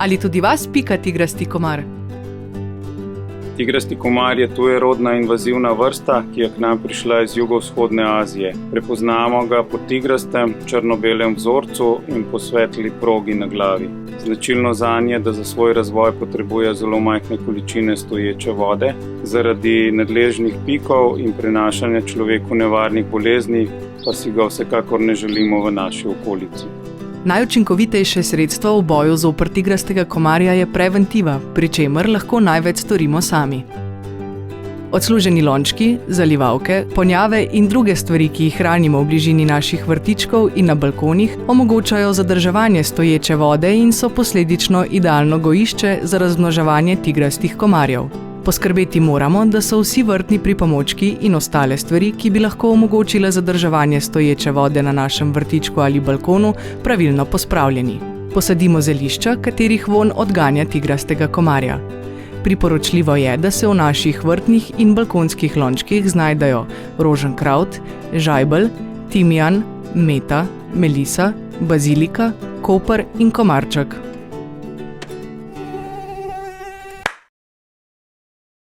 Ali tudi vas pika tigrasti komar? Tigrasti komar je tujerodna invazivna vrsta, ki je k nam prišla iz jugovzhodne Azije. Prepoznamo ga po tigrastem, črno-belem vzorcu in po svetli progi na glavi. Značilno zanje je, da za svoj razvoj potrebuje zelo majhne količine stoječe vode. Zaradi nadležnih pikov in prenašanja človeku nevarnih bolezni pa si ga vsekakor ne želimo v naši okolici. Najučinkovitejše sredstvo v boju zoper tigrastega komarja je preventiva, pri čemer lahko največ storimo sami. Odsluženi lončki, zalivalke, ponjave in druge stvari, ki jih hranimo v bližini naših vrtičkov in na balkonih, omogočajo zadrževanje stoječe vode in so posledično idealno gojišče za razmnoževanje tigrastih komarjev. Poskrbeti moramo, da so vsi vrtni pripomočki in ostale stvari, ki bi lahko omogočile zadrževanje stoječe vode na našem vrtičku ali balkonu, pravilno pospravljeni. Posadimo zelišča, katerih vonj odganja tigrastega komarja. Priporočljivo je, da se v naših vrtnih in balkonskih lončkih znajdejo roženkraut, žajbelj, timijan, meta, melisa, bazilika, koper in komarček.